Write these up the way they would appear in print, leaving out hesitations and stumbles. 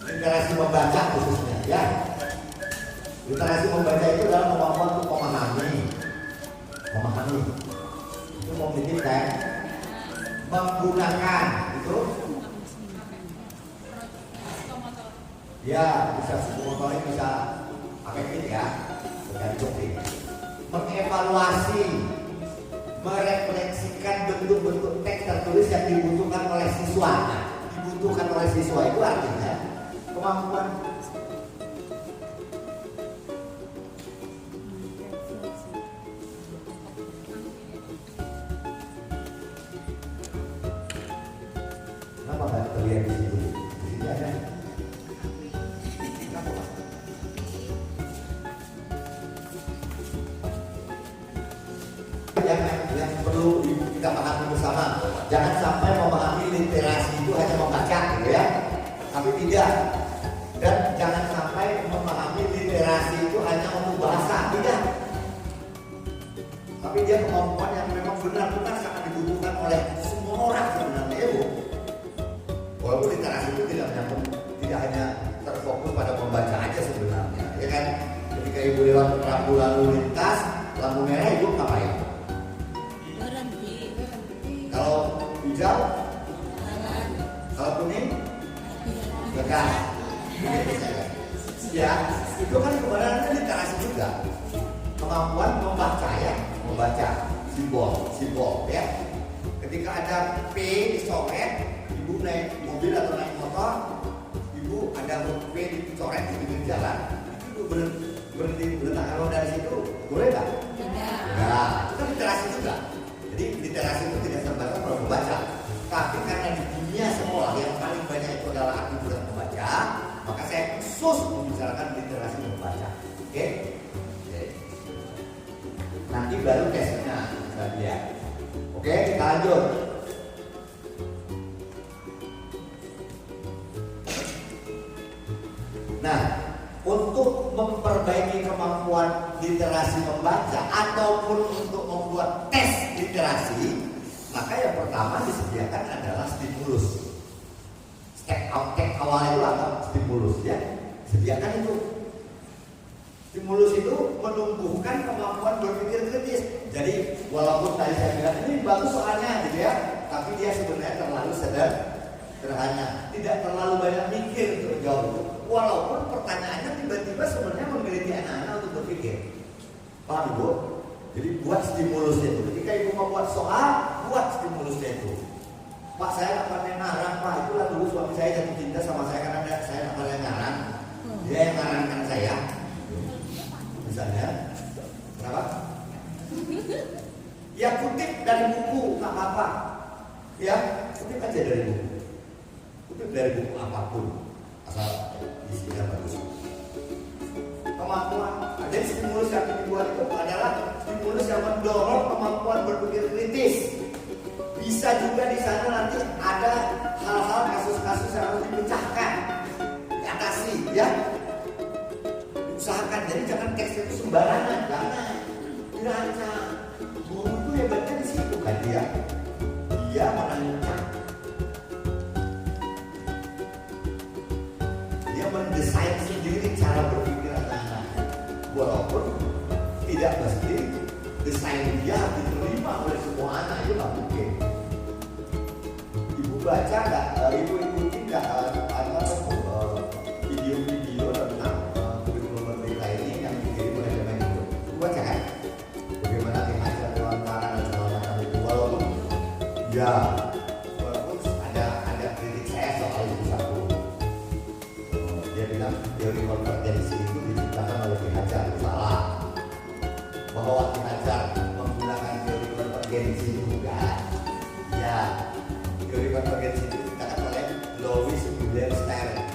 literasi membaca khususnya ya. Literasi membaca itu adalah kemampuan untuk memahami, itu memiliki teks, menggunakan itu, ya bisa psikomotorik, bisa pakai kit ya, bergantung mengevaluasi, merefleksikan bentuk-bentuk teks tertulis yang dibutuhkan oleh siswa. Nah, dibutuhkan oleh siswa itu artinya kemampuan kenapa nggak terlihat di situ? Di sini ada. Kenapa Pak? Yang perlu kita pahami bersama, jangan sampai memahami literasi itu hanya membaca gitu ya, tapi tidak. Dan jangan sampai memahami literasi itu hanya untuk bahasa, tidak. Tapi dia kemampuan yang memang benar-benar sangat dibutuhkan oleh semua orang sebenarnya ya Bu. Walaupun literasi itu tidak hanya terfokus pada membaca aja sebenarnya, ya kan? Ketika Ibu lewat rambu lalu lintas, lampu merah Ibu ngapain? Kalau hijau, kalau kuning, tegas. Ya, itu kan sebenarnya literasi juga. Kemampuan membaca ya, membaca simbol ya. Ketika ada P dicoret, Ibu naik mobil atau naik motor, Ibu ada P dicoret di pinggir jalan, Ibu berhenti meletakkan roda dari situ, boleh nggak? Tidak. Nah, itu kan literasi juga. Jadi literasi itu tidak terbatas pada membaca, tapi karena di dunia sekolah yang paling banyak itu adalah aktivitas membaca, maka saya khusus membicarakan literasi membaca. Oke? Nanti baru tesnya kita lihat. Oke, kita lanjut. Nah, untuk memperbaiki kemampuan literasi membaca ataupun untuk membuat tes literasi, maka yang pertama disediakan adalah stimulus. Step awal itu apa? Stimulus ya. Sediakan itu. Stimulus itu menumbuhkan kemampuan berpikir kritis. Jadi walaupun tadi saya bilang ini bagus soalnya gitu ya, tapi dia sebenarnya terlalu sederhana, tidak terlalu banyak mikir untuk jawab. Walaupun pertanyaannya tiba-tiba sebenarnya menggelitik anak-anak untuk berpikir. Paham Ibu? Jadi buat stimulusnya itu. Ketika Ibu membuat soal, buat stimulusnya itu. Pak, saya nggak pandai ngarang Pak. Itulah dulu suami saya jatuh cinta sama saya karena saya nggak pandai ngarang. Dia yang ngarangkan saya. Misalnya, kenapa? Ya kutip dari buku, nggak apa-apa. Ya, kutip aja dari buku. Kutip dari buku apapun, asal isinya bagus. Kemampuan, ada stimulus yang dibuat itu adalah stimulus yang mendorong kemampuan berpikir kritis. Bisa juga di sana nanti ada hal-hal kasus-kasus yang harus dipecahkan, diatasi, ya. Usahakan, jadi jangan teks itu sembarangan, jangan dirancang. Guru itu hebatnya di situ kan dia merancang, dia mendesain sendiri cara berpikir anak-anak. Walaupun tidak mesti desain dia diterima oleh semua anak, itu nggak mungkin. Ibu baca nggak? Ibu ikuti nggak? Video-video tentang kurikulum merdeka ini yang dikirim oleh Kemendikbud. Ibu baca kan? Bagaimana diajar wawancara dan segala macam itu. Walaupun ada kritik saya soal itu satu. Dia bilang teori konvergensi itu diciptakan oleh Ki Hajar, salah. Bahwa Ki Hajar menggunakan teori konvergensi juga. Ya, teori konvergensi itu diciptakan oleh Louis William Stern.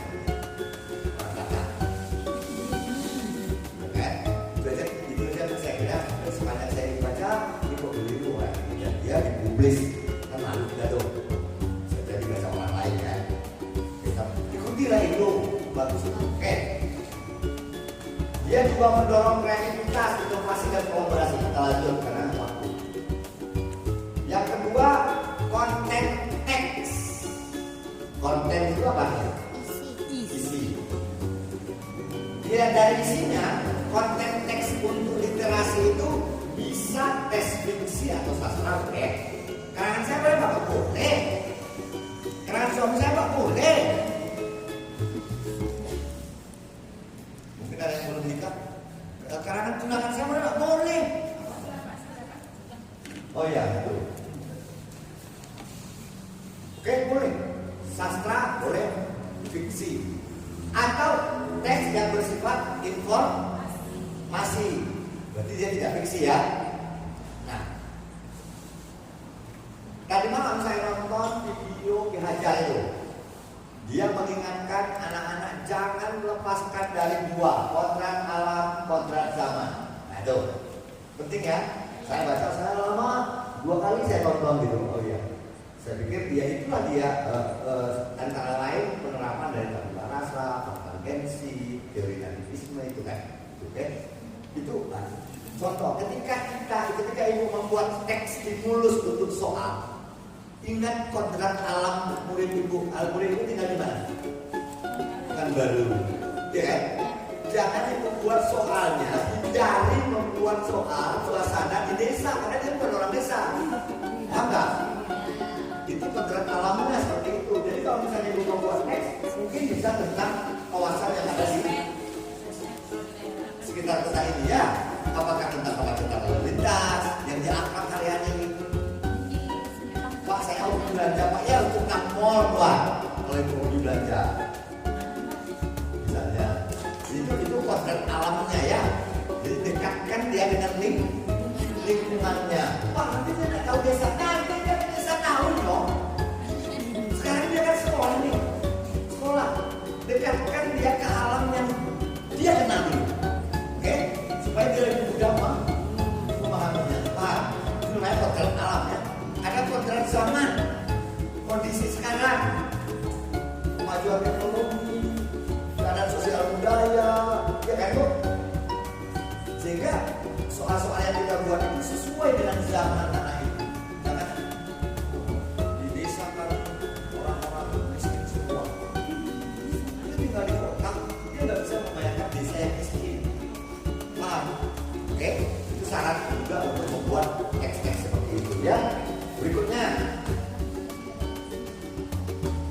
Sepanjang saya dibaca, ini kok keliru kan? Ya, dia dipublis kan malu kita tuh. Saya jadi baca orang lain kan. Ikutilah itu, bagus itu. Oke. Dia juga mendorong kreativitas, inovasi dan kolaborasi. Kita lanjut karena waktu. Yang kedua, konten teks. Konten itu apa ya? isi. Ya dari isinya, konten teks untuk literasi itu bisa tes fiksi atau sastra boleh. Karangan saya boleh Pak? Boleh. Karangan suami saya Pak? Boleh. Mungkin ada yang belum nikah. Karangan tunangan saya boleh Pak? Boleh. Oh iya, betul. Oke, boleh. Sastra boleh, fiksi. Atau teks yang bersifat informasi. Berarti dia tidak fiksi ya. Nah, tadi malam saya nonton video Ki Hajar itu. Dia mengingatkan anak-anak jangan melepaskan dari dua, kodrat alam, kodrat zaman. Nah itu penting ya. Saya baca saya lama 2 kali saya tonton gitu. Oh iya. Saya pikir itulah dia antara lain penerapan dari tabula rasa, konvergensi, teori nativisme itu kan. Oke. Itu kan. Contoh ketika ibu membuat teks stimulus untuk soal, ingat kodrat alam murid ibu. Murid ibu tinggal di mana? Kan baru. Ya kan? Jangan ibu buat soalnya dari membuat soal suasana di desa karena dia bukan orang desa. Paham nggak? Itu kodrat alamnya seperti itu. Jadi kalau misalnya ibu membuat teks, mungkin bisa tentang kawasan yang ada di sekitar kota ini ya. Apakah tentang kemacetan lalu lintas yang diangkat karyanya itu? Pak saya mau belanja Pak ya untuk mall Pak. Kalau ibu mau belanja, misalnya itu kodrat alamnya ya. Jadi dekatkan dia dengan lingkungannya. Pak nanti dia tidak tahu desa. Nanti dia desa tahu loh. Sekarang dia kan sekolah nih. Sekolah. Dekatkan dia ke alam yang dia kenal dulu. Oke? Supaya dia lebih mudah memahaminya. Pak, itu namanya kodrat alamnya. Ada kodrat zaman. Kondisi sekarang. Kemajuan teknologi, keadaan sosial budaya, ya kan Bu? Sehingga soal-soal yang kita buat itu sesuai dengan zaman tanah itu. Jangan di desa kan orang-orang miskin semua. Dia tinggal di kota, dia nggak bisa membayangkan desa yang miskin. Paham? Oke? Itu syarat juga untuk membuat teks-teks seperti itu ya. Berikutnya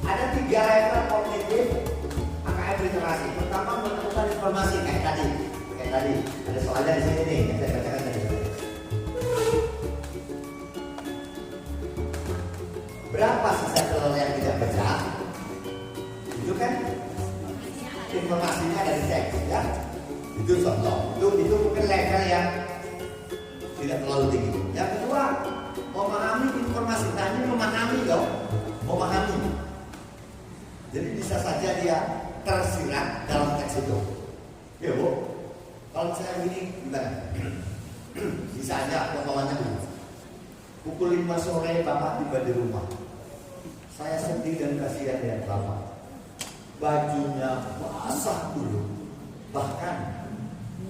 ada 3 level kognitif AKM literasi. Pertama menemukan informasi kayak tadi. Ada soalnya di sini nih yang saya bacakan tadi. Berapa sisa telur yang tidak pecah? Itu kan informasinya dari teks ya. Itu contoh. Itu mungkin level yang tidak terlalu tinggi. Yang kedua, memahami informasi. Nah ini memahami dong. Memahami. Jadi bisa saja dia tersirat dalam teks itu. Ya Bu. Kalau saya begini gimana? Misalnya potongannya dulu. Pukul 5 sore Bapak tiba di rumah. Saya sedih dan kasihan lihat Bapak. Bajunya basah dulu. Bahkan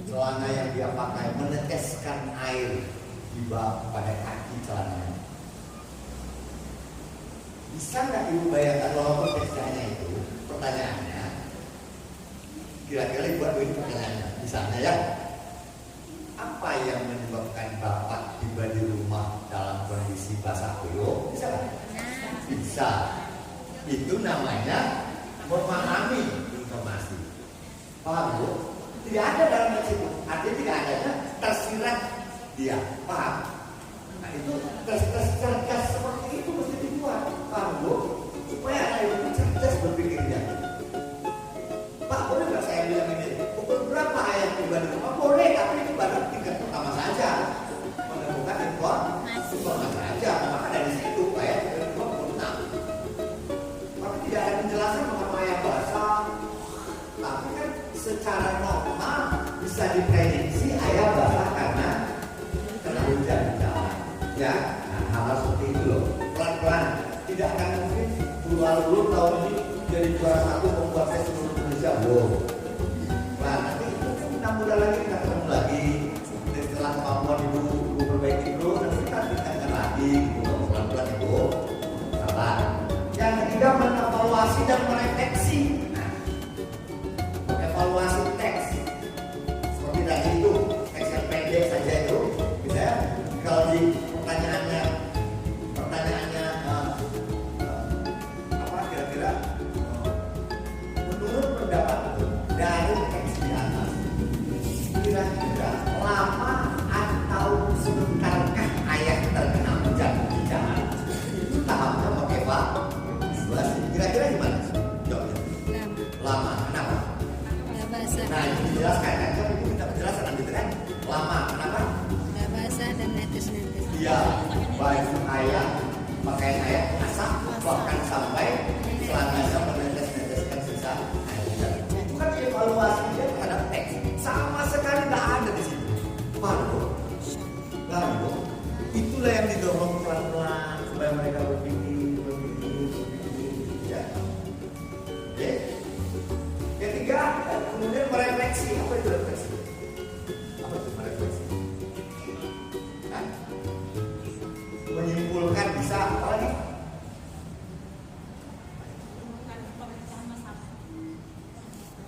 celana yang dia pakai meneteskan air tiba pada kaki celananya. Bisa nggak ibu bayangkan walaupun teksnya itu? Pertanyaannya, kira-kira ibu buat ini pertanyaannya. Misalnya ya, apa yang menyebabkan Bapak tiba di rumah dalam kondisi basah kuyup? Bisa nggak? Bisa. Itu namanya memahami informasi. Paham Bu? Tidak ada dalam teks itu. Artinya tidak adanya tersirat dia. Paham? Nah itu tes cerdas seperti itu mesti dibuat. Paham Bu? Supaya anak itu cerdas berpikirnya. Pak boleh nggak saya bilang ini? Pukul berapa ayah tiba di rumah? Boleh, tapi itu baru tingkat pertama saja. Menemukan informasi saja. Maka dari situ ayah tiba di rumah pukul 6. Tapi tidak ada penjelasan mengapa ayah basah. Tapi kan secara normal bisa diprediksi ayah basah karena hujan di jalan. Ya, nah hal seperti itu loh. Pelan-pelan. Tidak akan mungkin lalu tahun ini jadi juara 1 membuat tes seluruh Indonesia. Wow. Nah nanti 6 bulan lagi kita ketemu lagi. Dan setelah kemampuan ibu perbaiki terus, nanti kita tingkatkan lagi. Pelan-pelan ibu. Sabar. Yang ketiga, mengevaluasi dan merefleksi. Nah, Nah itu dijelaskan kan, kan itu minta penjelasan gitu kan, lama, kenapa? Nggak basah dan netes. Iya, baju ayah, pakaian ayah asap, bahkan sampai celananya menetes-neteskan sisa air hujan. Itu kan evaluasi dia terhadap teks, sama sekali nggak ada di situ. Lalu, itulah yang didorong pelan-pelan supaya mereka berpikir. Ya. Oke. Ketiga, kemudian merefleksi. Apa itu refleksi? Apa itu merefleksi? Nah, menyimpulkan bisa apa lagi?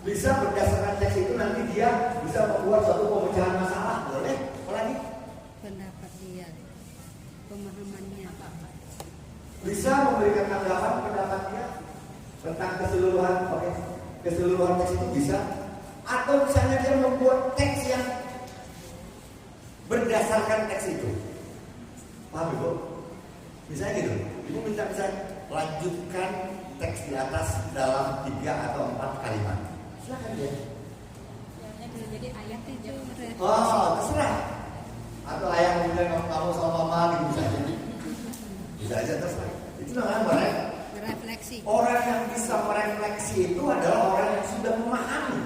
Bisa berdasarkan teks itu nanti dia bisa membuat suatu pemecahan masalah, boleh? Apa lagi? Pendapat dia, pemahamannya. Bisa memberikan tanggapan pendapatnya tentang keseluruhan, oke? Keseluruhan teks itu bisa. Atau misalnya dia membuat teks yang berdasarkan teks itu. Paham Ibu? Misalnya gitu, Ibu minta lanjutkan teks di atas dalam 3 atau 4 kalimat. Silakan ya. Jadi ayat itu. Oh, terserah. Atau ayah bilang kamu sama mama gitu bisa aja. Bisa aja terserah. Itu namanya merefleksi. Orang yang bisa merefleksi itu adalah orang yang sudah memahami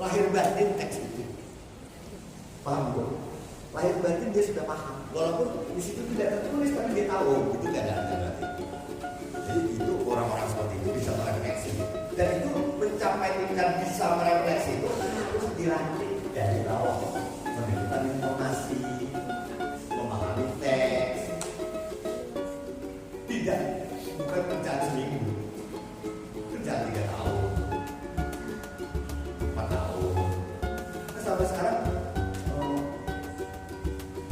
lahir batin teks itu. Paham Bu? Lahir batin dia sudah paham. Walaupun di situ tidak tertulis tapi dia tahu itu tidak ada berarti. Jadi itu orang-orang seperti itu bisa merefleksi. Dan itu mencapai tingkat bisa merefleksi itu harus dilatih dari bawah, menentukan informasi, memahami teks. Tidak, bukan kerjaan seminggu, kerjaan 3 tahun, 4 tahun. Nah, sampai sekarang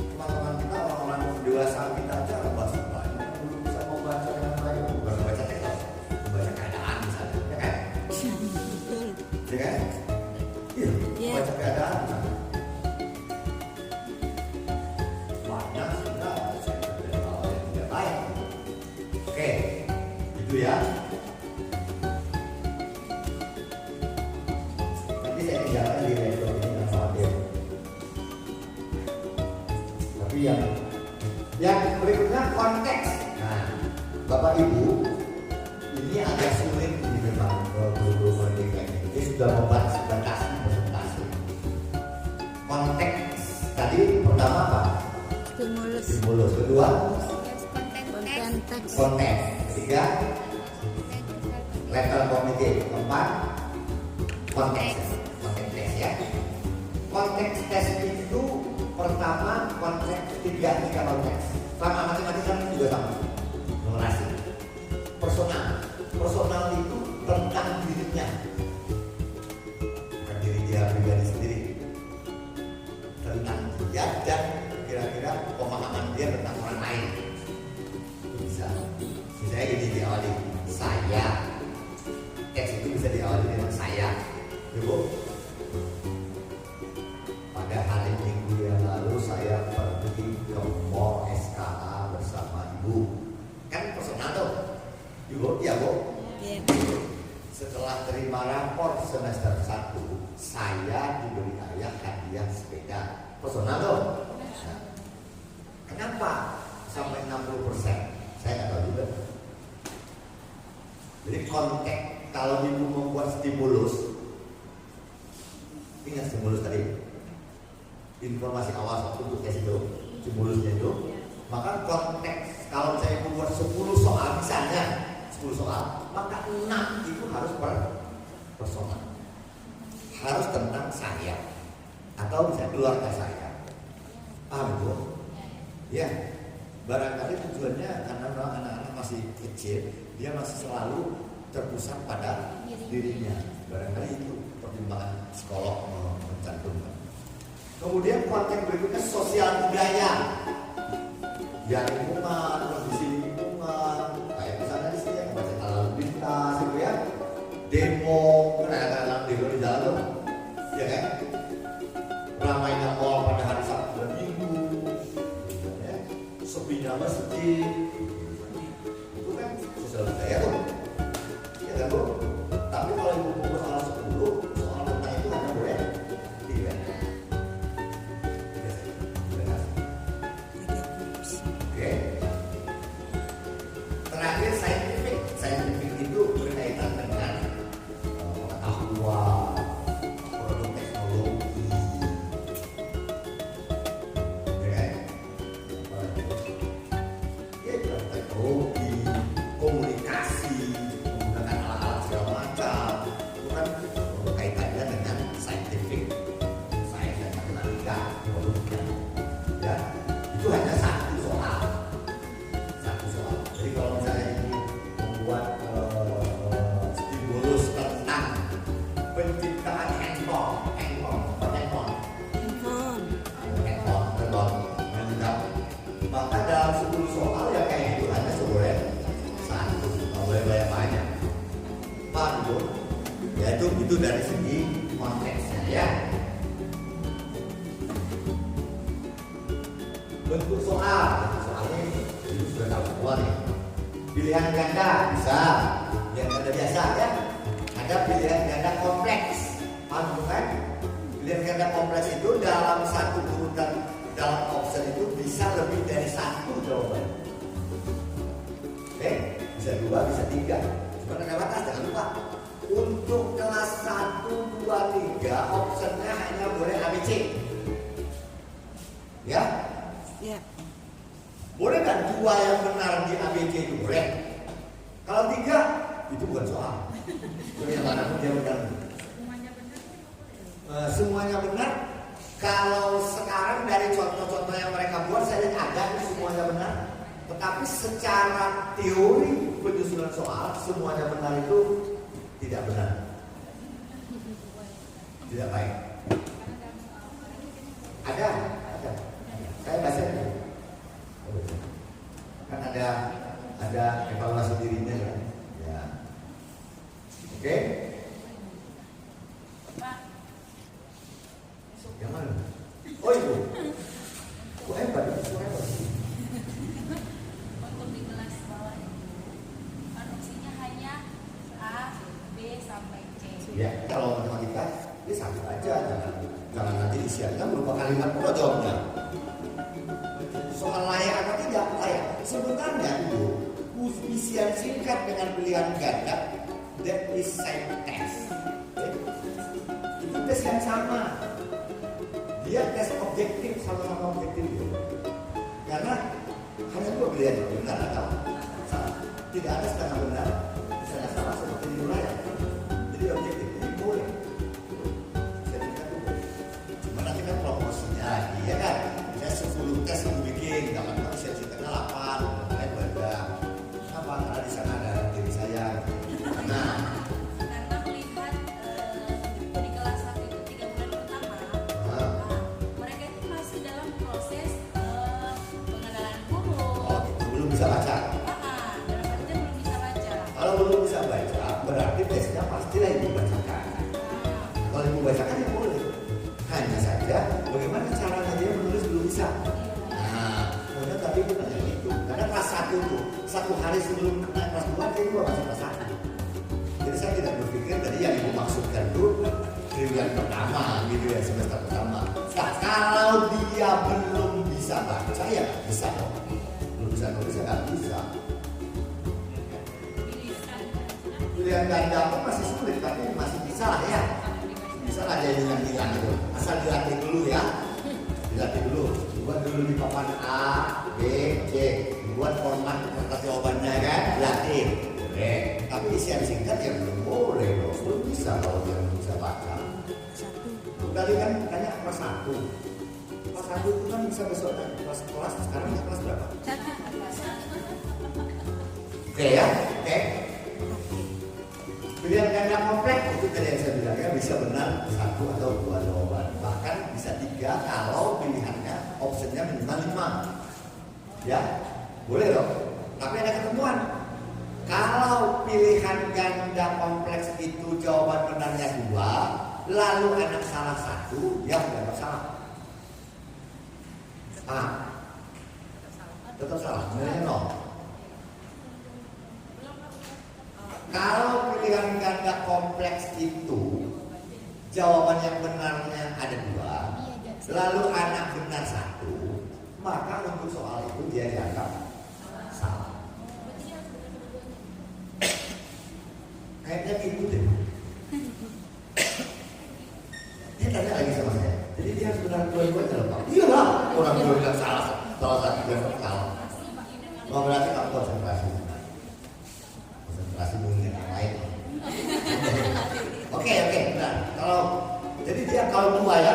teman-teman kita, orang-orang dewasa kita aja bahasa banyak, belum bisa membaca dengan baik, bukan membaca teks, membaca keadaan misalnya, ya kan? Ya kan? Iya, membaca keadaan misalnya. Banyak sudah saya berbeda hal yang tidak baik. Oke, itu ya. Nanti saya tinggalkan di level ini yang hadir. Tapi yang berikutnya konteks. Nah, Bapak Ibu, ini agak sulit di memang guru merdeka ini. Dia sudah membatasi presentasi. Konteks tadi pertama apa? Stimulus. Kedua, konteks. Ketiga, level kognitif. Keempat, konteks ya. Konteks tes itu pertama konteks tiga konteks. Sama macam-macam juga sama. Numerasi. Personal itu tentang dirinya, bukan diri dia pribadi sendiri. Tentang dia dan kira-kira pemahaman dia tentang orang lain. Bisa. Misalnya gini diawali saya. Teks itu bisa diawali dengan saya. Ibu. Pada hari Minggu yang lalu saya pergi ke mall SKA bersama ibu. Kan personal tuh. Ibu, iya Bu. Iya. Setelah terima rapor semester 1, saya diberi ayah hadiah sepeda. Personal tuh. Nah, kenapa sampai 60%? Saya nggak tahu juga. Jadi konteks kalau ibu membuat stimulus, ingat stimulus tadi, informasi awal untuk tes itu, stimulusnya itu, maka konteks kalau saya membuat 10 soal misalnya, 10 soal, maka 6 itu harus personal, harus tentang saya atau misalnya keluarga saya. Paham itu? Ya. Barangkali tujuannya karena anak-anak masih kecil, dia masih selalu terpusat pada dirinya. Barangkali itu pertimbangan psikolog mencantumkan. Kemudian konteks berikutnya sosial budaya. Ya lingkungan, kondisi lingkungan. Kayak misalnya di sini yang baca lalu lintas itu ya. Demo, kadang-kadang demo di jalan tuh. Ya kan? Ramainya mall pada hari Sabtu dan Minggu. Sepinya masjid itu kan sosial budaya tuh, ya kan Bu? Tapi kalau ibu buku soal 10 soal tentang itu ada Ya itu dari segi konteksnya ya. Bentuk soalnya itu sudah tahu semua nih. Pilihan ganda bisa, pilihan ganda biasa ya. Ada pilihan ganda kompleks, paham kan? Pilihan ganda kompleks itu dalam satu urutan dalam option itu bisa lebih dari satu jawaban. Oke, bisa 2, bisa 3. Cuma ada batas, jangan lupa. Untuk kelas 1, 2, 3 optionnya hanya boleh ABC. Ya? Ya. Boleh kan 2 yang benar di ABC itu boleh. Kalau 3 itu bukan soal. Itu yang mana pun dia benar. Semuanya benar. Kalau sekarang dari contoh-contoh yang mereka buat saya lihat ada itu semuanya benar. Tetapi secara teori penyusunan soal semuanya benar itu tidak benar. Tidak baik. Ada. Saya baca itu. Kan ada evaluasi dirinya kan. Ya. Oke. Yang mana? Oh itu. Kok hebat? Kok hebat? Untuk di kelas bawah opsinya hanya A, B sampai C. Ya, kalau matematika ini satu aja, jangan nanti isiannya berupa kalimat pula jawabnya. Soal layak atau tidak layak. Sebenarnya itu isian singkat dengan pilihan ganda that is same test. Itu tes yang sama. Dia tes objektif, sama-sama objektif itu. Karena hanya 2 pilihan, benar atau salah. Tidak ada setengah benar, setengah salah seperti di layak. Jadi objektif ini boleh. Sertifikat itu boleh. Cuma nanti kan promosinya lagi ya kan. Saya 10 tes yang bikin, jangan nanti sertifikatnya 8, lain beda. Kenapa? Karena di sana ada diri saya. Nah, Karena melihat di kelas 1 itu 3 bulan pertama, mereka itu masih dalam proses pengenalan guru. oh itu belum bisa baca. Dalam artinya belum bisa baca. Kalau belum bisa baca, berarti tesnya pastilah ibu bacakan. Kalau ibu bacakan ya boleh. Hanya saja bagaimana caranya dia menulis belum bisa. Nah, kemudian tadi itu nanya itu. Karena kelas 1 itu 1 hari sebelum naik kelas 2 dia juga masih kelas 1. Jadi saya tidak berpikir tadi yang ibu maksudkan itu triwulan pertama gitu ya, semester pertama. Nah, kalau dia belum bisa baca ya nggak bisa kok. Belum bisa nulis ya nggak bisa. Pilihan ganda pun masih sulit tapi masih bisa lah ya. Bisa lah dia hilang itu. Asal dilatih dulu ya. Dilatih dulu. Buat dulu di papan A, B, C. Buat format kertas jawabannya kan. Dilatih. Boleh. Tapi isian singkat ya belum boleh loh. Belum bisa kalau dia belum bisa baca. Tadi kan tanya kelas 1. Kelas 1 itu kan bisa besok kan. Kelas sekarang kelas berapa? Oke ya. Oke. Pilihan ganda kompleks itu tadi yang saya bilang ya, bisa benar 1 atau 2 jawaban, bahkan bisa 3 kalau pilihannya optionnya minimal 5 ya, boleh dong. Tapi ada ketentuan, kalau pilihan ganda kompleks itu jawaban benarnya 2 lalu anak salah 1 ya tidak masalah. Tetap salah, nilainya 0. Kalau pilihan ganda kompleks itu jawaban yang benarnya ada 2, lalu anak benar 1, maka untuk soal itu dia dianggap salah. Kayaknya gitu deh. Dia tanya lagi sama saya. Jadi dia harus benar 2-2 loh Pak. Iya lah, orang dua bilang salah satu dia salah. Oh berarti kamu konsentrasi. Konsentrasi dengan yang lain. Oke, benar. Kalau jadi dia kalau 2 ya.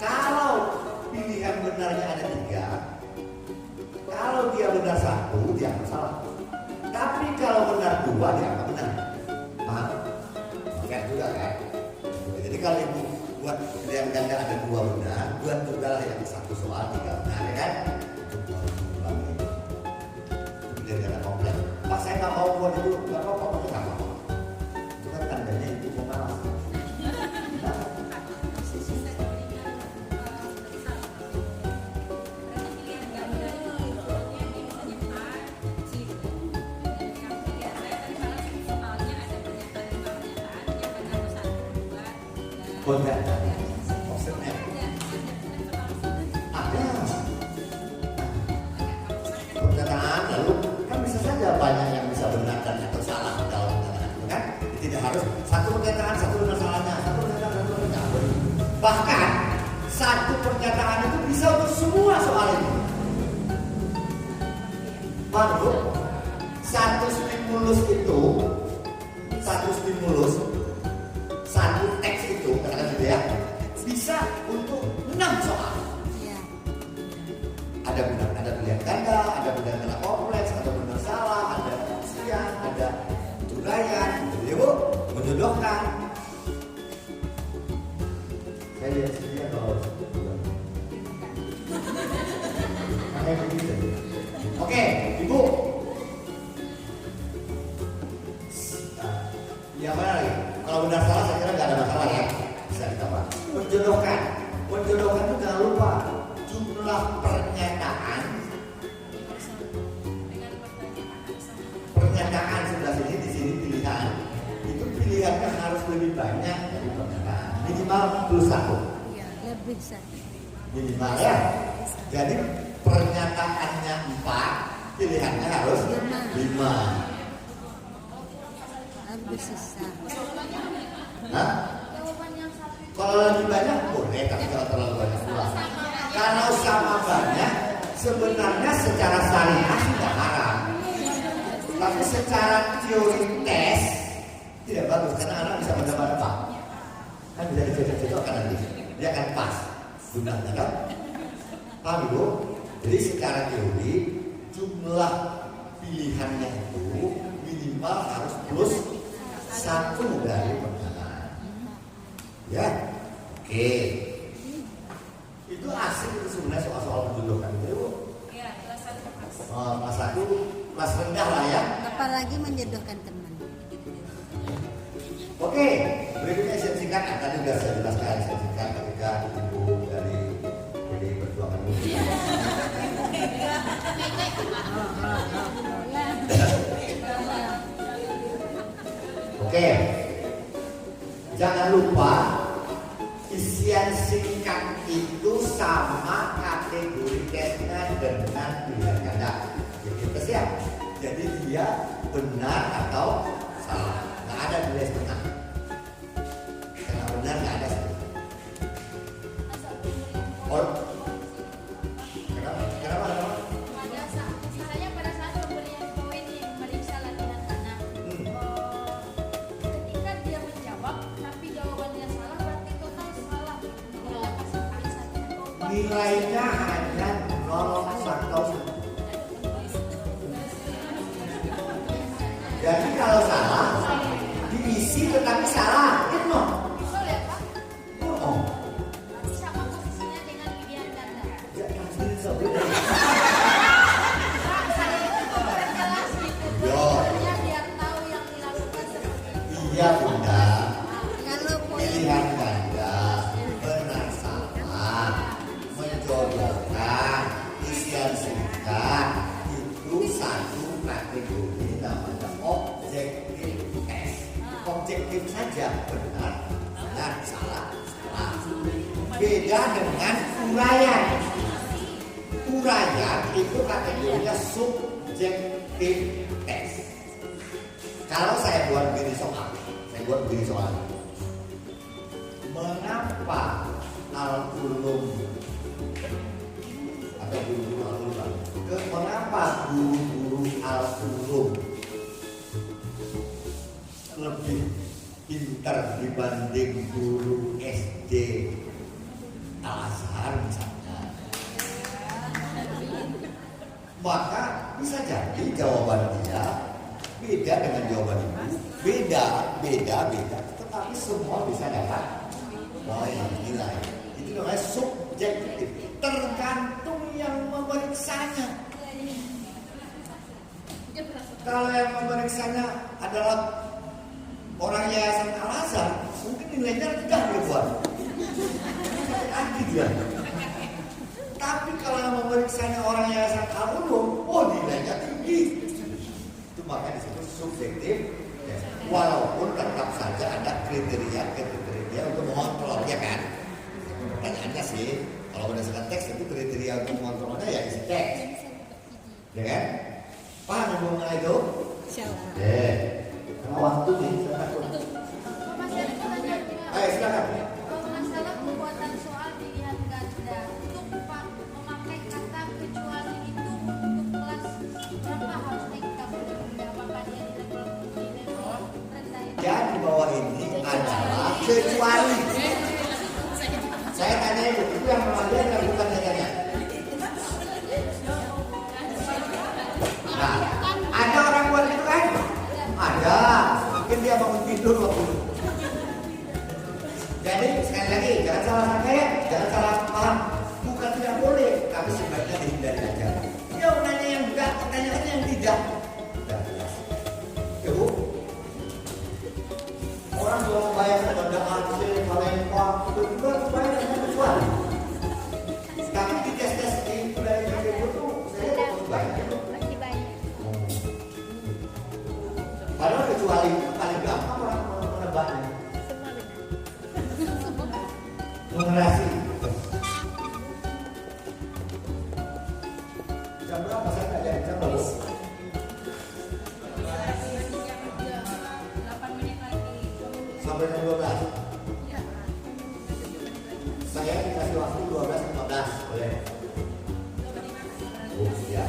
Kalau pilihan benarnya ada 3, kalau dia benar 1 dia akan salah. Tapi kalau benar 2 dia akan benar. Paham? Oke juga kan? Jadi kalau ibu buat pilihan ganda ada 2 benar, buat juga yang 1 soal 3 benar ya kan? Itu pilihan ganda kompleks. Pak saya nggak mau buat itu, nggak apa-apa, nggak apa-apa. Itu kan Bondan. Maksudnya ada perkataan, lalu kan bisa saja banyak yang bisa benar dan atau salah dalam perkataan itu kan. Tidak harus satu perkataan satu benar salahnya, satu perkataan satu benar. Bahkan satu pernyataan itu bisa untuk semua soal itu. Baru satu stimulus itu, satu teks itu, katakan gitu ya, bisa untuk 6 soal. Ya. Ada benar, ada pilihan ganda, ada benar ganda kompleks, ada benar salah, ada ujian, ada uraian, gitu ya Bu, menjodohkan. Saya lihat sendiri kalau kayak begitu. Oke, Ibu. Yang mana lagi? Kalau benar salah saya kira nggak ada masalah ya. Bisa ditambah. Menjodohkan itu jangan lupa jumlah pernyataan sebelah sini, di sini pilihan. Itu pilihannya harus lebih banyak dari pernyataan. Minimal plus 1. Ya, lebih satu. Minimal ya. Jadi pernyataannya 4, pilihannya harus 5. Habis sisa. Hah? Kalau lebih banyak boleh, tapi kalau terlalu banyak pula. Kalau sama banyak, sebenarnya secara syariah tidak haram. Tapi secara teori tes tidak bagus karena anak bisa menebak-nebak. Kan bisa dicocok-cocokkan nanti, dia akan pas gunanya kan? Paham Ibu? Jadi secara teori jumlah pilihannya itu minimal harus plus 1 dari pernyataan. Ya, oke. Itu asik itu sebenarnya soal-soal menjodohkan itu Bu. Iya, kelas 1 Mas. Kelas 1, kelas rendah lah ya. Apalagi menjodohkan teman. Oke, berikutnya saya singkat. Tadi sudah saya jelaskan, saya singkat ketika Ibu dari PDI Perjuangan ini. Oke, jangan lupa isian singkat itu sama kategori tesnya dengan pilihan ganda. Jadi tes ya. Jadi dia benar atau salah. Nggak ada nilai setengah. Karena benar nggak ada setengah. Or, kenapa? Misalnya pada saat pemberian poin yang memeriksa latihan anak, ketika dia menjawab tapi jawabannya salah, berarti total salah. Kita kasih poin 1. Nilainya hanya 0 atau 1. Jadi kalau salah diisi tetapi salah, itu Betul ya Pak? oh, Nanti sama posisinya dengan pilihan ganda. ya pasti sebenarnya. Pak, saya itu memperjelas gitu. Yo. Dia biar tahu yang dilakukan seperti itu. Iya Bunda. Kalau poin Pilihan ganda, benar salah, menjodohkan, isian singkat itu satu kategori namanya objektif test. Objektif saja benar salah. Beda dengan uraian. Uraian itu kategorinya subjektif test. Kalau saya buat begini soal, mengapa al-ulum atau guru al-ulum? Mengapa guru al-ulum lebih pintar dibanding guru SD Al-Azhar misalnya? Maka bisa jadi jawaban dia beda dengan jawaban ibu, beda, tetapi semua bisa dapat poin nilai. Itu namanya subjektif, tergantung yang memeriksanya. Kalau yang memeriksanya adalah orang yayasan Al-Azhar, mungkin nilainya rendah ribuan. Anti dia. Tapi kalau yang memeriksanya orang yayasan Al-Ulum, oh nilainya tinggi. Itu makanya disebut subjektif. Ya. Walaupun tetap saja ada kriteria untuk mengontrol. pertanyaannya sih, kalau berdasarkan teks itu kriteria untuk mengontrolnya ya isi teks, ya kan? Paham yang mengenai itu? Insyaallah. Karena waktu nih, saya takut. Ayo silakan. Masalah pembuatan soal pilihan ganda untuk memakai kata kecuali itu untuk kelas berapa harusnya kita boleh apakah dia di level rendah itu? Yang di bawah ini adalah kecuali. Saya tanya itu yang melanggar dan bukan tanya. Nah, ada orang buat itu kan? Ada. Mungkin dia bangun tidur waktu itu. Jadi sekali lagi jangan salah sangka ya, jangan salah paham. Bukan tidak boleh, tapi sebaiknya dihindari aja. Dia nanya yang enggak, pertanyaannya yang tidak. Sudah jelas. Ya Bu. Orang kalau membayangkan ada Aceh, Palembang, itu juga bayangkan kecuali. Tapi di tes-tes itu dari KPU itu saya harus bayangkan. Masih banyak. Padahal kecuali paling gampang orang menebaknya. Semua benar. Numerasi. Jam berapa saya nggak lihat jam berapa? 8 menit lagi. Sampai jam 12. Saya dikasih waktu 12.15 boleh. Oh ya.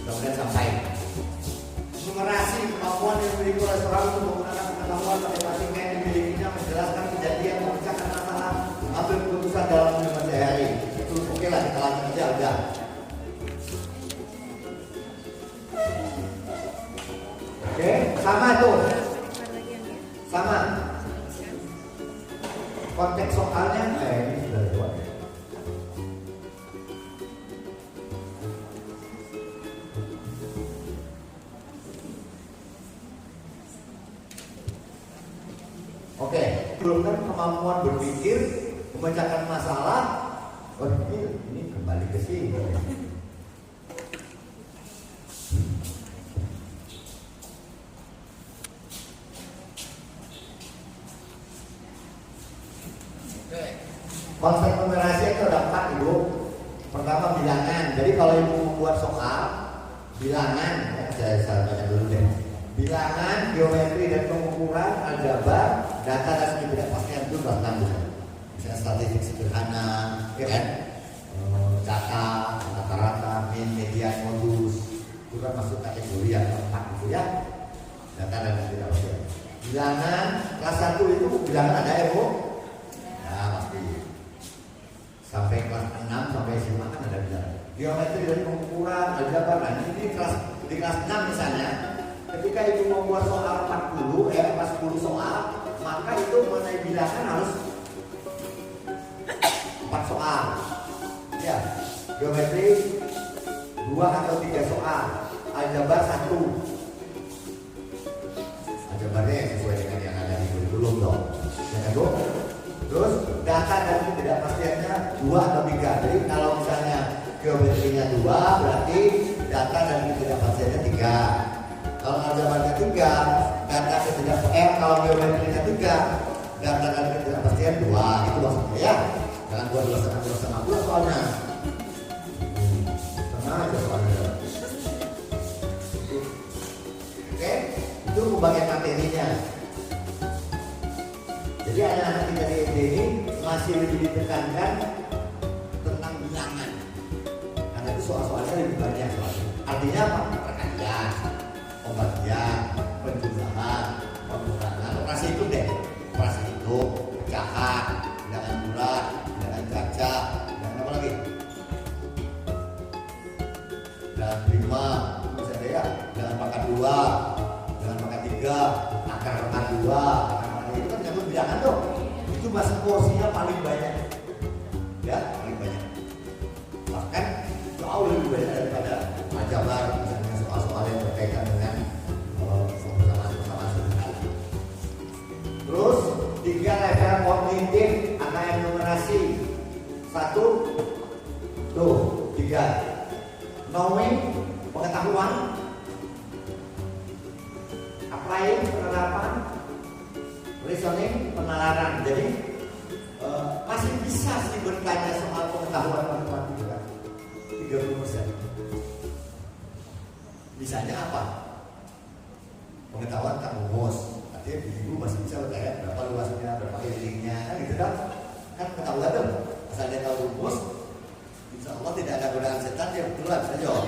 Mudah-mudahan sampai. Numerasi kemampuan yang dimiliki oleh seorang untuk menggunakan pengetahuan matematika yang dimilikinya menjelaskan kejadian, memecahkan masalah, mengambil keputusan dalam kehidupan sehari. Itu oke lah, kita lanjut aja udah. Oke, sama tuh. Sama. Konteks soalnya ini sudah lewat ya. Oke, belum kan kemampuan berpikir, memecahkan masalah. Oh ini kembali ke sini. Konsep numerasi itu ada 4 Ibu. Pertama bilangan. Jadi kalau Ibu membuat soal bilangan, ya, saya tanya dulu deh. Bilangan, geometri dan pengukuran, aljabar, data dan ketidakpastian itu gampang. Misalnya statistik sederhana, ya kan? Data, rata-rata, min, median, modus, itu kan masuk kategori yang keempat itu ya. Data dan ketidakpastian. Bilangan kelas 1 itu bilangan ada ya Bu? Ya pasti. Sampai kelas 6 sampai SMA kan ada bilangan. Geometri dan pengukuran, aljabar, nah ini di kelas 6 misalnya. Ketika Ibu membuat soal 40 soal, maka itu mengenai bilangan harus 4 soal. Ya, geometri 2 atau 3 soal, aljabar 1. Aljabarnya yang sesuai dengan yang ada di kurikulum dong. Ya kan Bu? Terus data dan ketidakpastiannya 2 atau 3. Jadi kalau misalnya geometrinya 2, berarti data dan ketidakpastiannya 3. Kalau aljabarnya 3, data kalau geometrinya 3, data dan ketidakpastian 2. Itu maksudnya ya. Jangan buat 2,5 soalnya. Tenang aja soalnya. Oke, itu pembagian materinya. Jadi anak-anak kita di SD ini masih lebih ditekankan tentang bilangan. Karena itu soal-soalnya lebih banyak soalnya. Artinya apa? Perkalian, pembagian, penjumlahan, pengurangan, operasi itu deh. Operasi itu, pecahan, bilangan bulat, bilangan kaca, dan apa lagi? Dan 5, misalnya ya, bilangan pangkat 2, bilangan pangkat 3, akar pangkat 2, itu kan nyambut bilangan tuh. Itu masuk porsinya paling banyak. Ya, paling banyak. Bahkan jauh lebih banyak daripada aljabar, misalnya soal-soal yang berkaitan dengan persamaan sederhana. Terus 3 level kognitif AKM numerasi. 1 tuh 3 knowing, pengetahuan, applying, penerapan, reasoning, penalaran. Jadi pas masih bisa sih bertanya soal pengetahuan matematika 30%. Misalnya apa? Pengetahuan tak rumus. Artinya ibu masih bisa bertanya berapa luasnya, berapa kelilingnya, kan gitu kan? Kan pengetahuan dong. Asal dia tahu rumus, insya Allah tidak ada godaan setan, dia betulan bisa jawab.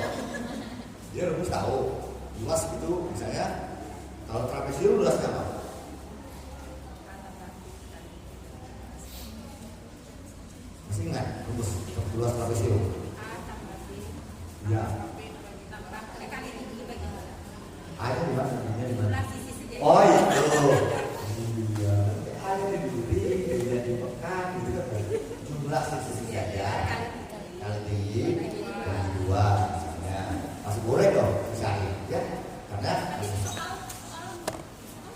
Dia rumus tahu, luas itu misalnya kalau trapesium luasnya apa? Masih ingat rumus luas trapesium? Ya. Ada di mana? Di mana? Oh itu. Iya. Ada di duri, ada di pekan, itu kan jumlah sisi saja. Kali dan dua, misalnya masih boleh dong misalnya, ya? Karena soal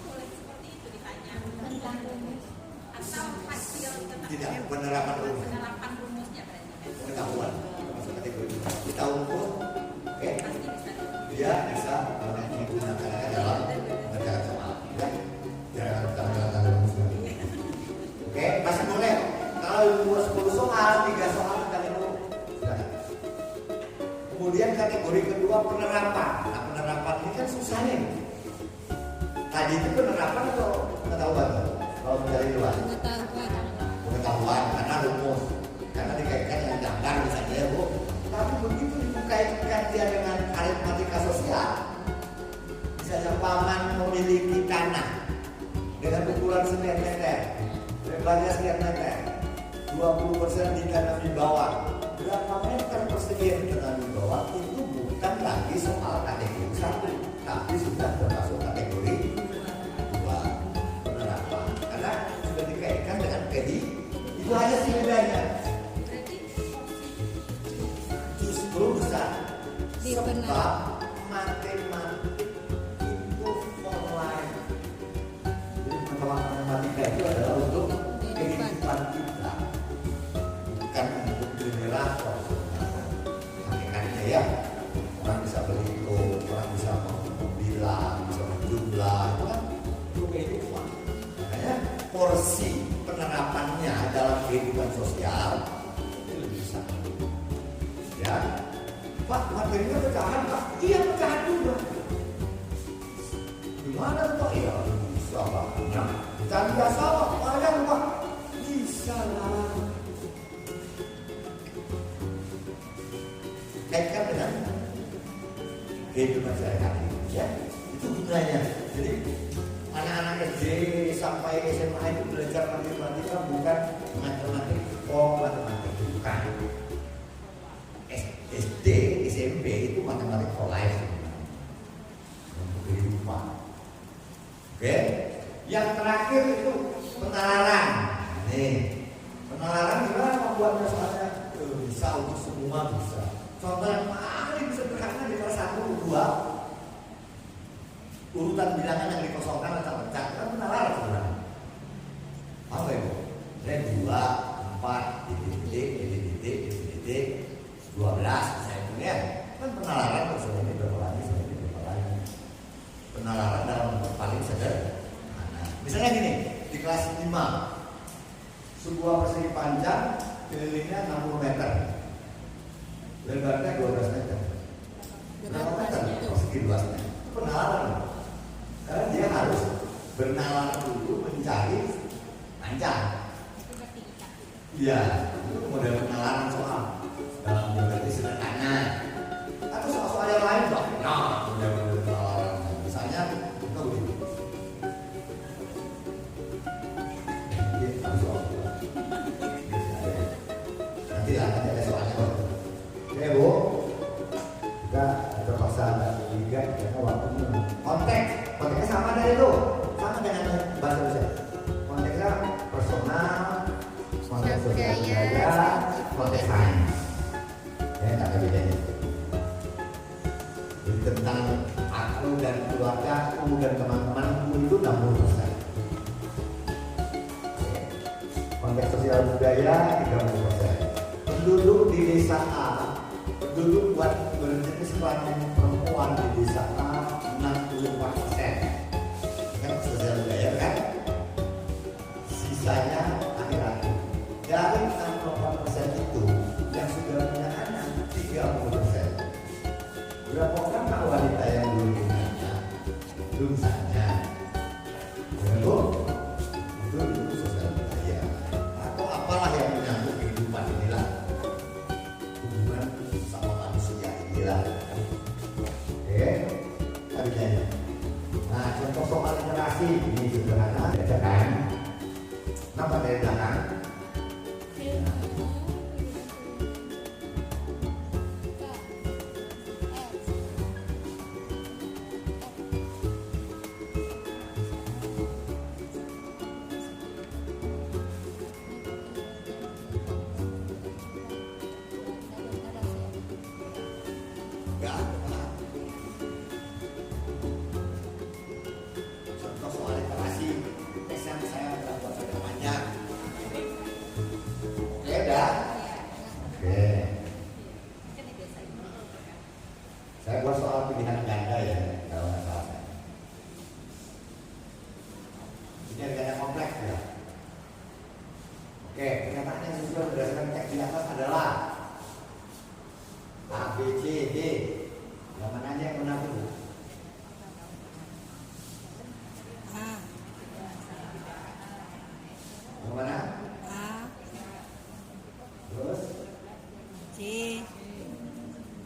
boleh seperti itu ditanya atau hasil tidak penerapan rumus. penerapan rumusnya berarti Pengetahuan masuk kategori kita ukur, oke? pasti bisa Dia bisa menggunakannya dalam mengerjakan soal, ya? Jangan tanda rumusnya. Oke, masih boleh. Kalau buat 10 soal, 3 soal kali itu. Silakan. Kemudian kategori kedua penerapan. Nah, penerapan ini kan susah nih. Tadi itu penerapan atau pengetahuan? Kalau mencari luar. Pengetahuan karena rumus, karena dikaitkan dengan gambar misalnya ya Bu. Tapi begitu dikaitkan dia dengan aritmatika sosial, misalnya paman memiliki tanah dengan ukuran sekian meter, lebarnya sekian meter, 20% ditanami bawang, berapa meter persegi yang ditanami bawang itu bukan lagi soal kategori 1, tapi sudah termasuk kategori 2 penerapan, karena sudah dikaitkan dengan PDI. Itu aja sih bedanya. Justru besar sebab matematik itu for life. Jadi matematika itu adalah untuk kehidupan kita, bukan untuk generator. Hakikatnya ya, orang bisa berhitung, orang bisa membilang, bisa menjumlah, itu kan untuk kehidupan. Makanya porsi penerapannya dalam kehidupan sosial itu lebih besar. Ya, Pak, materinya pecahan Pak? Iya pecahan juga. Gimana Pak? Iya bisa Pak. Nah, pecahan biasa Pak, banyak Pak. Bisa lah. Kaitkan dengan kehidupan sehari-hari, ya. Itu gunanya. Jadi anak-anak SD sampai SMA itu belajar matematika bukan matematik matematik bukan. SD, SMP itu matematik for life, untuk kehidupan. Oke, yang terakhir itu penalaran. Nih, penalaran gimana membuatnya soalnya? Bisa untuk semua bisa. Contoh yang paling sederhana di kelas 1, 2, urutan bilangan yang dikosongkan atau pecah kan penalaran sebenarnya. Apa ya Bu? Saya 2, 4, titik, 12 saya punya kan penalaran maksudnya ini berapa lagi, penalaran dalam bentuk paling sederhana. Misalnya gini, di kelas 5 sebuah persegi panjang kelilingnya 60 meter, lebarnya 12 meter. Berapa meter persegi luasnya? Penalaran. Karena dia harus bernalar dulu mencari panjang. Iya, itu model penalaran soal dalam geometri sederhana. Atau soal-soal yang lain Pak. Nah, model penalaran. Misalnya kita begini. Ini harus soal. Nanti ada soalnya Pak. Oke Bu, kita terpaksa ada 3 karena waktunya. Konteksnya sama dari itu, sama dengan bahasa Indonesia. Konteksnya personal, konteks sosial budaya, konteks sains. Ya, tak ada bedanya. Jadi tentang aku dan keluarga, aku dan teman-temanku itu 60%. Konteks sosial budaya 30%. Penduduk di desa A, penduduk buat berjenis kelamin perempuan di desa A 64%. Kan sosial budaya kan? Sisanya akhir-akhir. Dan sederhana, baca kan? Kenapa dari belakang? Contoh soal literasi, tes yang saya buat agak banyak. Oke, udah? Oke. Saya buat soal pilihan ganda ya, kalau nggak salah. Ini ganda kompleks ya. Oke, pernyataan yang sesuai berdasarkan teks di atas adalah A, B, C, D. Yang mana aja yang benar dulu? Yang mana? A, Terus? C,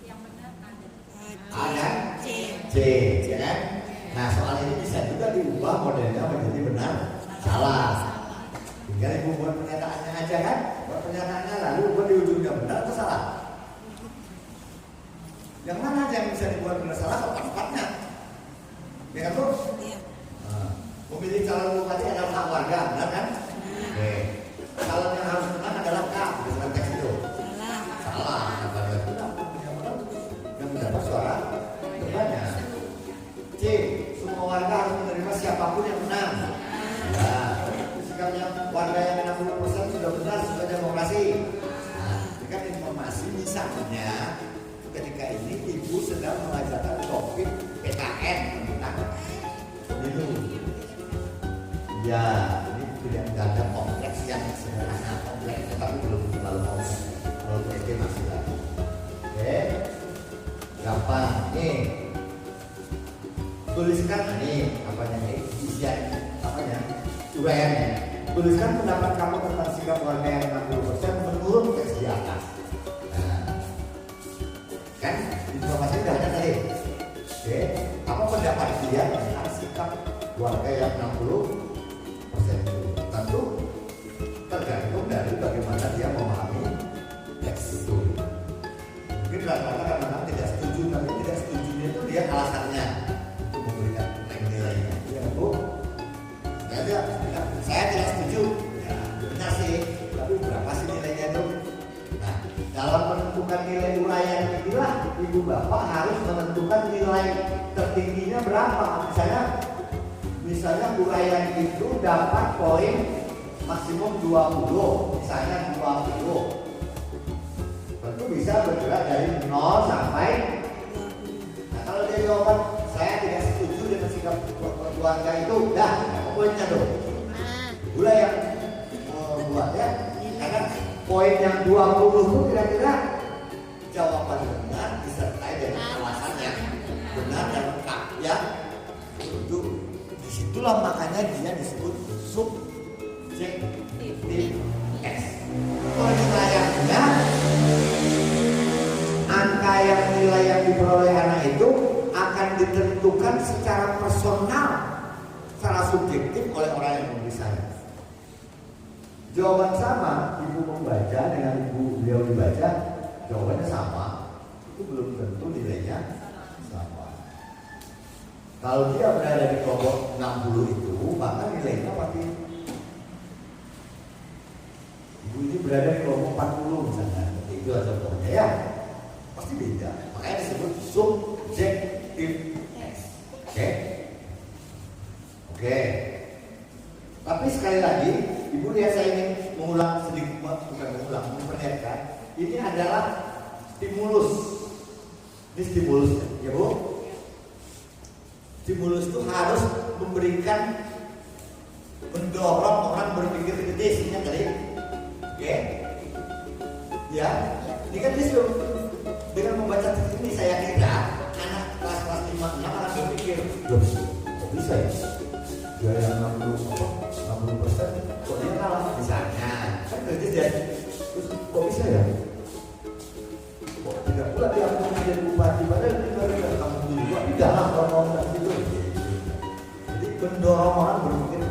Yang benar ada. A dan C. C, ya kan? Nah, soal ini bisa juga diubah modelnya menjadi benar salah. Tinggal ibu buat pernyataannya aja kan? Buat pernyataannya lalu buat di ujungnya benar atau salah? Yang mana aja yang bisa dibuat benar salah tepat-tepatnya? Ya kan, Bu? Iya. Nah, memilih calon bupati adalah hak warga, benar kan? Oke. Calon yang harus menang adalah K, berdasarkan teks itu. Salah. Salah, kenapa dia benar? Yang mendapat suara terbanyak. C, semua warga harus menerima siapapun yang menang. Ya, sikapnya warga yang 60% sudah benar sesuai demokrasi. Nah, ini kan informasi misalnya ketika ini ibu sedang mengajarkan topik PKN tentang pemilu. Ya, ini tidak ada kompleks yang sederhana, kompleks tetapi belum terlalu kompleks. Kalau SD masih lagi. Oke, gampang. Nih, tuliskan nih apanya nih, isian apanya, uraiannya. Tuliskan pendapat kamu tentang sikap warga yang 60% menurut teks di atas. Nah, kan informasi udah ada tadi. Oke, apa pendapat dia tentang sikap warga yang 60% itu? Tentu tergantung dari bagaimana dia memahami teks itu. Mungkin rata-rata kadang-kadang tidak setuju, tapi tidak setujunya itu dia alasannya untuk memberikan nilainya. Iya, Bu? Saya tidak setuju. Ya, benar sih. Tapi berapa sih nilainya itu? Nah, dalam menentukan nilai uraian inilah ibu bapak harus menentukan nilai tertingginya berapa. Misalnya uraian itu dapat poin maksimum 20, misalnya 20. Tentu bisa bergerak dari 0 sampai. Nah, kalau dia jawaban saya tidak setuju dengan sikap keluarga itu, dah apa poinnya tuh? Gula yang membuat ya, karena poin yang 20 itu kira-kira jawaban benar disertai dengan alasan yang benar dan lengkap ya. Itu disitulah makanya dia disebut subjektif test. Penilaiannya angka yang nilai yang diperoleh anak itu akan ditentukan secara personal, secara subjektif oleh orang yang memeriksa. Jawaban sama, ibu membaca dengan ibu beliau dibaca, jawabannya sama, itu belum tentu nilainya sama. Kalau dia berada di kelompok 60 itu, maka nilainya pasti. Ibu ini berada di kelompok 40 misalnya, itu aja contohnya ya, pasti beda. Makanya disebut subjektif test. Oke. Tapi sekali lagi, ibu lihat saya ingin mengulang sedikit, bukan mengulang, memperlihatkan. Ini adalah stimulus. Ini stimulus, ya Bu? Stimulus itu harus memberikan, mendorong orang berpikir gede, sehingga tadi. Oke? Ya, ini kan dia dengan membaca ini saya kira anak kelas 5-6 akan berpikir, loh, kok bisa ya? Dia yang 60%, kok dia kalah misalnya, kan berarti dia, terus kok bisa ya? Kok tidak pula dia mau menjadi bupati, padahal dia baru kamu juga, tidak lah kalau mau itu. Jadi mendorong orang berpikir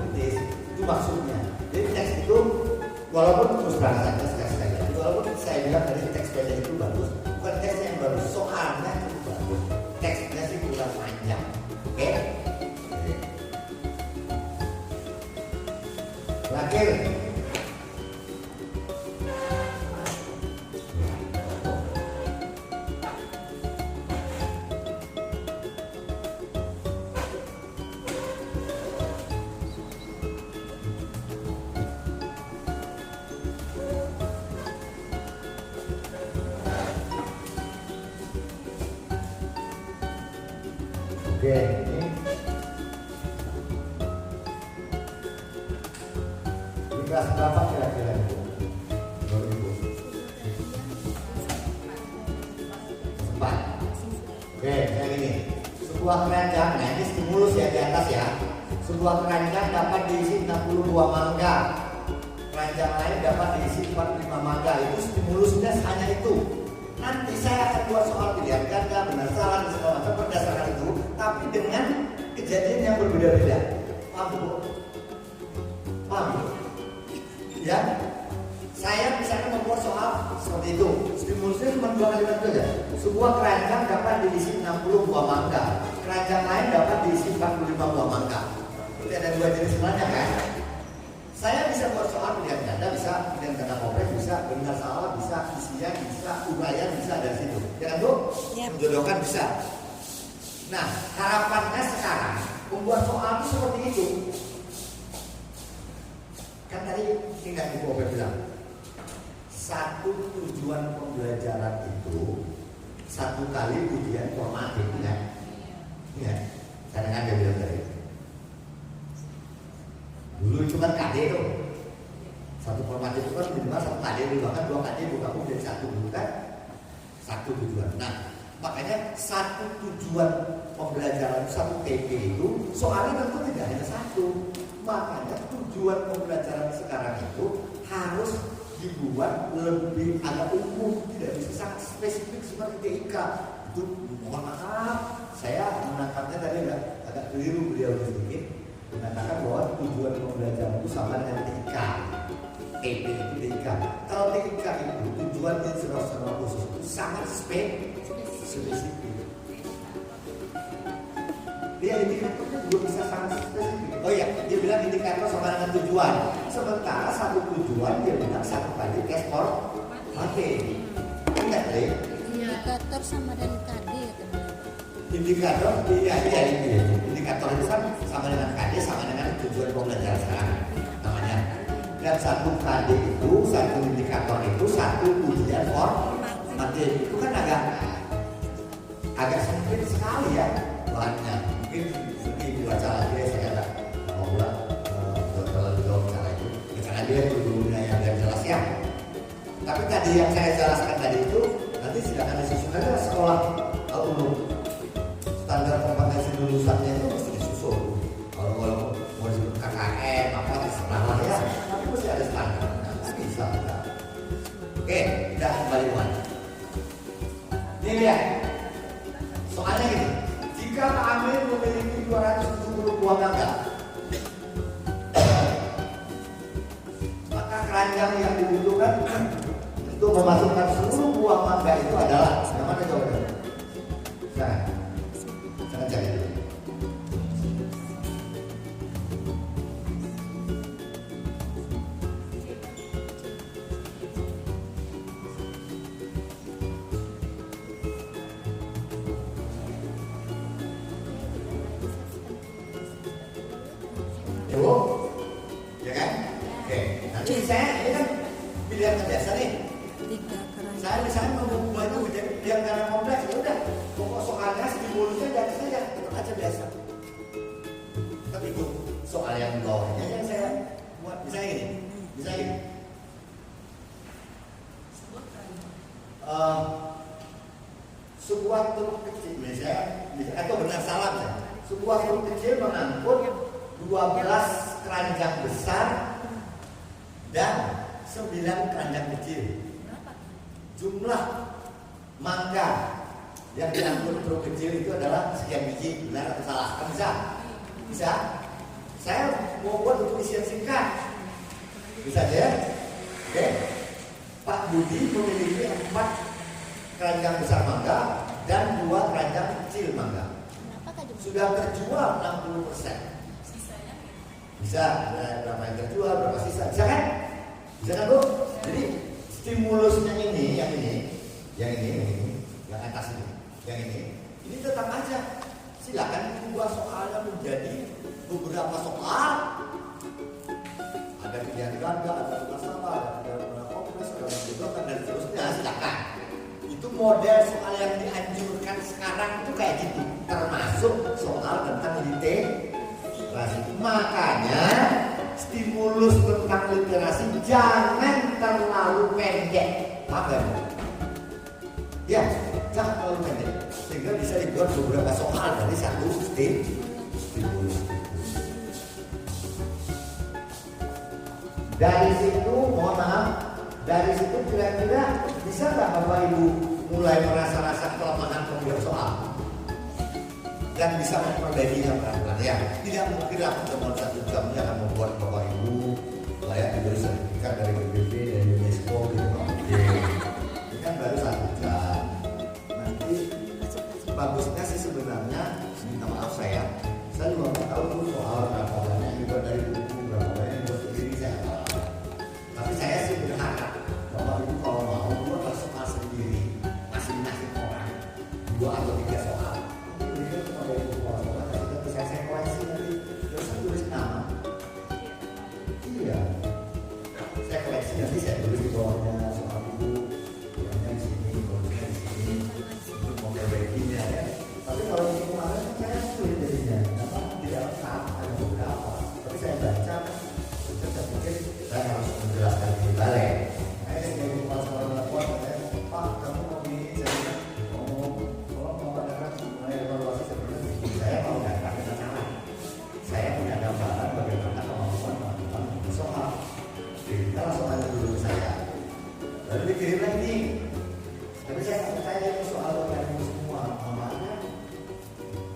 Terakhir. Oke, ini kelas berapa kira-kira itu? 2004. Oke, kayak gini. Sebuah keranjang, nah ini stimulus ya di atas ya. Sebuah keranjang dapat diisi 62 mangga. Keranjang lain dapat diisi 45 mangga. Itu stimulusnya hanya itu. Nanti saya akan buat soal pilihan ganda, benar salah dan segala macam berdasarkan itu, tapi dengan kejadian yang berbeda-beda. Paham Bu? Paham Bu? Ya, saya misalnya membuat soal seperti itu. Stimulusnya cuma 2 kalimat itu aja. Sebuah keranjang dapat diisi 60 buah mangga. Keranjang lain dapat diisi 45 buah mangga. Berarti ada 2 jenis sebenarnya kan? Saya bisa buat soal pilihan ganda, bisa pilihan ganda kompleks, bisa benar salah, bisa isian, bisa uraian, bisa dari situ. Ya kan Bu? Yep. Menjodohkan bisa. Nah, harapannya sekarang membuat soal itu seperti itu. Kan tadi tinggal Ibu Ope bilang, satu tujuan pembelajaran itu satu kali ujian formatif, kan? Iya. Kadang-kadang dia bilang tadi. Dulu itu kan KD itu satu formatif itu kan minimal 1 KD dulu, bahkan 2 KD gabung jadi 1 dulu kan, satu tujuan. Nah, makanya satu tujuan pembelajaran, satu TP itu soalnya tentu tidak hanya satu. Makanya tujuan pembelajaran sekarang itu harus dibuat lebih agak umum, tidak bisa sangat spesifik seperti TIK. Itu mohon maaf, saya menangkapnya tadi agak keliru beliau sedikit. Mengatakan bahwa tujuan pembelajaran itu sama dengan TIK. TP itu TIK. Kalau TIK itu tujuan instructional khusus itu sangat spesifik. Dia indikatornya juga bisa sangat spesifik. Oh iya, dia bilang indikator sama dengan tujuan. Sementara satu tujuan dia bilang satu kali tes oke. Ingat deh. Indikator sama dengan KD ya teman. Indikator, iya. Indikator itu kan sama dengan KD, sama dengan tujuan pembelajaran sekarang namanya. Dan satu KD itu, satu indikator itu, satu ujian formatif. Itu kan agak sempit sekali ya bahannya. Mungkin sedih dibaca lagi, saya nggak mau ulang terlalu jauh cara itu. Karena dia dulunya yang tidak jelas ya. Tapi tadi yang saya jelaskan tadi itu nanti silakan disusun aja sekolah umum. Standar kompetensi lulusannya itu mesti disusun. Kalau mau disebut KKM apa terserah lah ya, tapi mesti ada standar. Nggak bisa. Oke, udah kembali Wan. Ini lihat. Soalnya gini, jika Pak Amir memiliki 270 buah mangga, maka keranjang yang dibutuhkan untuk memasukkan seluruh buah mangga itu adalah yang mana jawabannya? Jangan. Jangan cari dulu. Ya kan? Oke. Nanti saya ini kan pilihan biasa nih. Saya misalnya membuat itu menjadi pilihan karena kompleks, ya udah. Pokok soalnya stimulusnya dari saja, tetap aja biasa. Tapi itu soal yang bawahnya yang saya buat misalnya gini. Sebuah truk kecil misalnya, atau benar salah misalnya. Sebuah truk kecil mengangkut 12 keranjang besar dan 9 keranjang kecil. Jumlah mangga yang diangkut truk kecil itu adalah sekian biji, benar atau salah? Kan bisa? Bisa? Saya mau buat untuk isian singkat. Bisa ya? Oke. Pak Budi memiliki 4 keranjang besar mangga dan 2 keranjang kecil mangga. Sudah terjual 60%. Bisa ada berapa yang terjual, berapa sisa, bisa kan? Bisa kan Bu? Jadi stimulusnya ini, yang atas ini tetap aja. Silakan ubah soalnya menjadi beberapa soal. Ada pilihan ganda, ada masalah, ada kompleks, ada developer dan seterusnya. Silakan. Itu model soal yang dianjurkan sekarang itu kayak gitu. Termasuk soal tentang literasi. Makanya stimulus tentang literasi jangan terlalu pendek. Apa ya? Jangan terlalu pendek. Sehingga bisa dibuat beberapa soal dari satu stimulus. Dari situ, mohon maaf, dari situ kira-kira bisa nggak Bapak Ibu mulai merasa-rasa kelemahan pembuat soal dan bisa memperbaikinya pelan-pelan ya. Tidak mungkin lah pertemuan 1 jam ini akan membuat Bapak Ibu layak diberi sertifikat dari PBB dan UNESCO gitu. Ini kan baru 1 jam. Nanti bagusnya sih sebenarnya, minta maaf saya juga nggak tahu tuh soal berapa banyak yang dibuat dari buku, berapa banyak yang dibuat sendiri saya nggak tahu. Tapi saya sih berharap Bapak Ibu kalau mau buat soal sendiri, masing-masing orang 2 atau 3 soal. Ini kalau Ibu mau soal, bisa saya koleksi nanti, terus saya tulis nama. Iya, saya koleksi nanti saya tulis di bawahnya soal Ibu, bawahnya di sini, bawahnya di sini, untuk memperbaikinya ya. Tapi kalau di kemarin saya sulit jadinya, kenapa? Tidak lengkap, ada beberapa. Tapi saya baca, saya pikir saya harus menjelaskan ini balik. Saya sebagai kepala sekolah melakukan, Pak, kamu mau ini, saya mau adakan mulai evaluasi sebenarnya. Saya mau datang ke sana. Saya punya gambaran bagaimana kemampuan melakukan soal. Kita langsung aja dulu ke saya. Lalu dikirim lagi. Tapi saya nggak percaya itu soal organisme semua, namanya.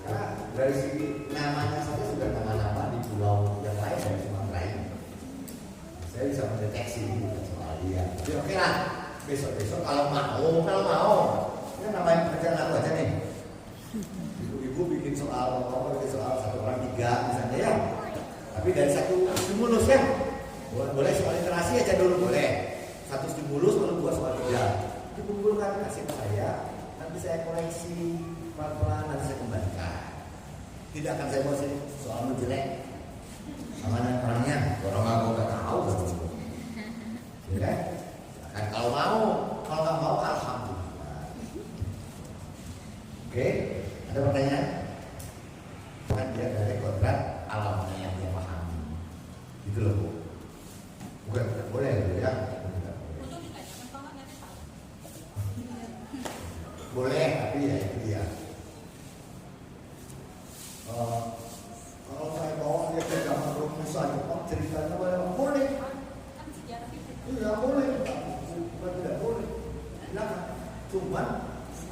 Karena dari segi namanya saja sudah nama-nama di pulau yang lain dari Sumatera ini. Saya bisa mendeteksi soal dia. Jadi oke lah, besok-besok kalau mau, ini namanya pekerjaan aku aja nih. Ibu-ibu bikin soal satu orang 3 misalnya ya. Tapi dari satu stimulus ya, boleh soal literasi aja dulu boleh. Satu stimulus lalu 2 soal 3. Dikumpulkan kasih ke saya, nanti saya koleksi pelan-pelan, nanti saya kembalikan. Tidak akan saya buat sini soal jelek, sama orangnya, orang aku nggak tahu, ya kan? Kan kalau nggak mau, alhamdulillah. Oke, ada pertanyaan? Kan dia dari kodrat alamnya yang dia pahami, gitu loh Bu. Bukan boleh ya. Boleh, tapi ya itu dia. Kalau saya bawa dia ke zaman rumusan Jepang ceritanya boleh. Iya boleh, bukan tidak boleh. Silakan. Cuman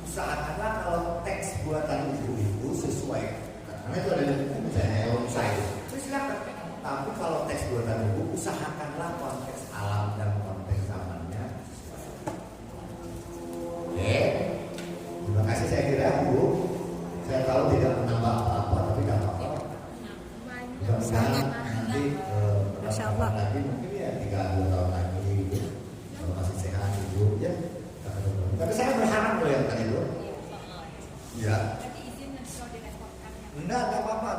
usahakanlah kalau teks buatan ibu sesuai. Karena itu ada di buku misalnya saya. Silakan. Tapi kalau teks buatan ibu usahakanlah konteks alam dan konteks zamannya. Oke. Terima kasih saya kira Bu. Saya tahu tidak menambah apa-apa tapi tidak apa-apa. Mudah-mudahan nanti pertemuan lagi mungkin ya 3-2 tahun lagi gitu. Kalau masih sehat Ibu ya. Tapi saya berharap loh yang tadi itu. Ya. Enggak apa-apa.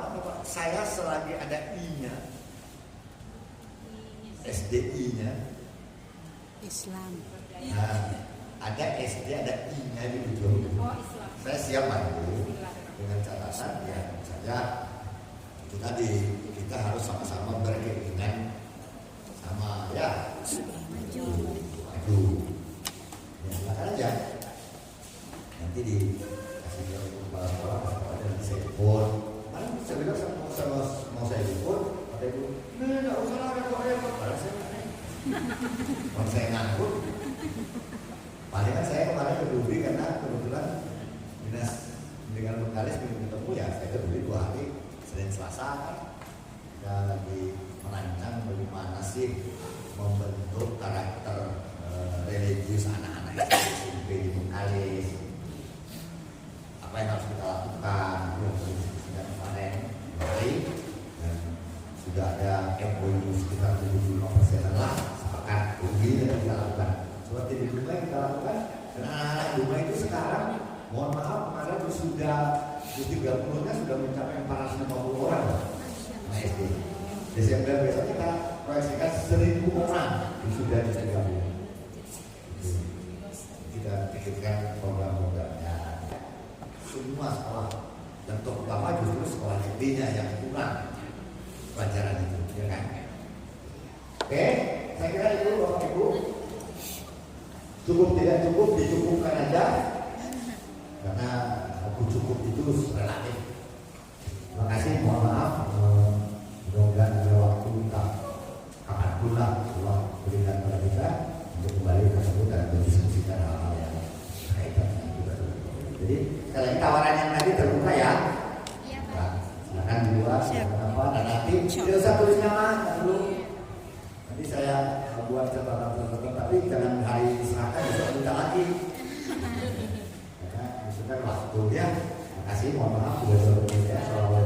Saya selagi ada I-nya, SDI-nya, Islam. nah, ada SD, ada I-nya di ujung. Saya siap bantu dengan catatan ya saja itu tadi kita harus sama-sama berkeinginan sama ya maju. Ya silakan aja. Nanti dikasih dia kepala sekolah atau nanti saya telepon. Mana saya bilang mau saya telepon, kata ibu, nggak usah lah repot-repot. Padahal saya kalau saya ngangkut. Paling kan saya kemarin ke Duri karena kebetulan dinas dengan Bengkalis belum ketemu ya saya ke Duri 2 hari Senin Selasa kan kita lagi merancang bagaimana sih membentuk karakter religius anak-anak SMP di Bengkalis, apa yang harus kita lakukan itu yang sudah kemarin dan sudah ada 75% lah sepakat rugi yang kita lakukan. Seperti di Dumai kita lakukan, dan anak-anak Dumai itu sekarang, mohon maaf, kemarin sudah 30-nya sudah mencapai 450 orang nah, SD. Desember besok kita proyeksikan 1.000 orang yang sudah digabung. Kita pikirkan program-programnya. Semua sekolah, dan terutama justru sekolah SD-nya yang kurang pelajaran itu, ya kan? Oke, saya kira itu Bapak Ibu cukup tidak cukup dicukupkan aja, karena aku cukup itu relatif. Terima kasih, mohon maaf, mudah-mudahan ada waktu kita kapan pula Allah berikan kepada kita untuk kembali tersebut dan mendiskusikan hal-hal yang berkaitan dengan kita. Jadi sekali lagi tawaran yang tadi terbuka ya. Iya, Pak. Nah, silakan di luar, silakan apa, dan nanti tidak usah tulis nama, dulu. Nanti saya buat catatan, tapi jangan hari diserahkan bisa minta lagi. Karena itu kan waktu ya. Terima kasih, mohon maaf sudah berbicara.